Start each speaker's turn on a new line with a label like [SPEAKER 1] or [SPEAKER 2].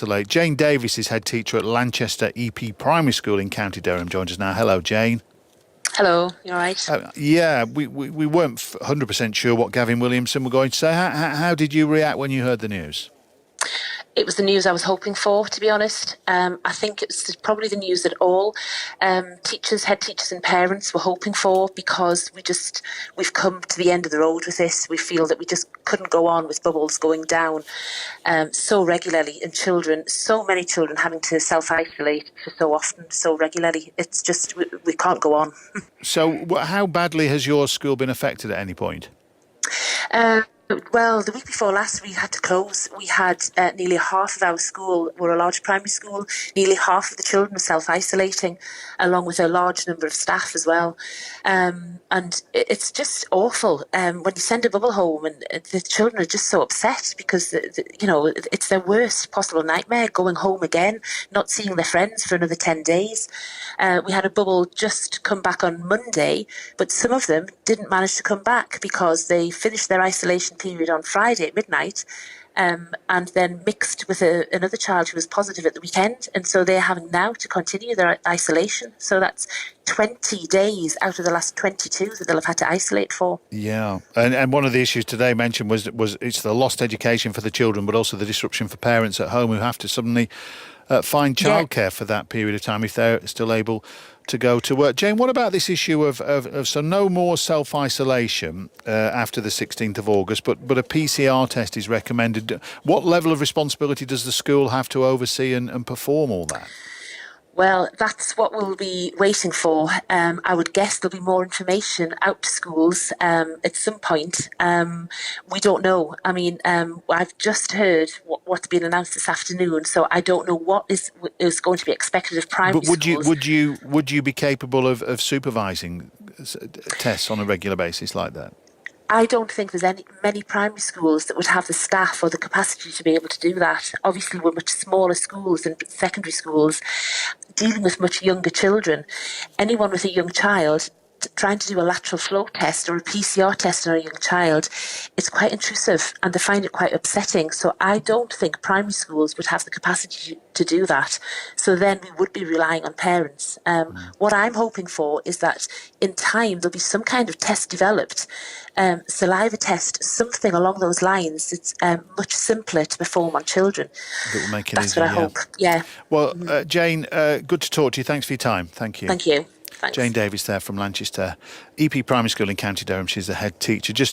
[SPEAKER 1] Late. Jane Davis is head teacher at Lanchester EP Primary School in County Durham. Joins us now. Hello, Jane.
[SPEAKER 2] Hello, you all right?
[SPEAKER 1] Yeah, we weren't 100% sure what Gavin Williamson were going to say. How did you react when you heard the news?
[SPEAKER 2] It was the news I was hoping for, to be honest. I think it was probably the news that all teachers, head teachers and parents were hoping for, because we've come to the end of the road with this. We feel that we just couldn't go on with bubbles going down so regularly in children, so many children having to self-isolate for so often, so regularly. It's just, we can't go on.
[SPEAKER 1] So how badly has your school been affected at any point?
[SPEAKER 2] Well, the week before last, we had to close. We had nearly half of our school, we're a large primary school, nearly half of the children were self-isolating, along with a large number of staff as well. And it's just awful when you send a bubble home, and the children are just so upset because, it's their worst possible nightmare, going home again, not seeing their friends for another 10 days. We had a bubble just come back on Monday, but some of them didn't manage to come back because they finished their isolation period on Friday at midnight, and then mixed with another child who was positive at the weekend, and so they're having now to continue their isolation. So that's 20 days out of the last 22 that they'll have had to isolate for.
[SPEAKER 1] Yeah, and one of the issues today mentioned was it's the lost education for the children, but also the disruption for parents at home who have to suddenly find childcare for that period of time if they're still able to go to work. Jane, what about this issue of so no more self-isolation after the 16th of August, but a PCR test is recommended? What level of responsibility does the school have to oversee and perform all that?
[SPEAKER 2] Well, that's what we'll be waiting for. I would guess there'll be more information out to schools at some point. We don't know. I mean, I've just heard what's been announced this afternoon, so I don't know what is going to be expected of primary schools.
[SPEAKER 1] But would you be capable of supervising tests on a regular basis like that?
[SPEAKER 2] I don't think there's many primary schools that would have the staff or the capacity to be able to do that. Obviously, we're much smaller schools than secondary schools, dealing with much younger children. Anyone with a young child trying to do a lateral flow test or a PCR test on a young child, it's quite intrusive and they find it quite upsetting. So I don't think primary schools would have the capacity to do that. So then we would be relying on parents. What I'm hoping for is that in time there'll be some kind of test developed, saliva test, something along those lines that's much simpler to perform on children.
[SPEAKER 1] That will make it
[SPEAKER 2] That's
[SPEAKER 1] easier,
[SPEAKER 2] what I hope. Yeah.
[SPEAKER 1] Well, Jane, good to talk to you. Thanks for your time. Thank you.
[SPEAKER 2] Thank you. Thanks.
[SPEAKER 1] Jane Davis there from Lanchester EP Primary School in County Durham. She's the head teacher. Just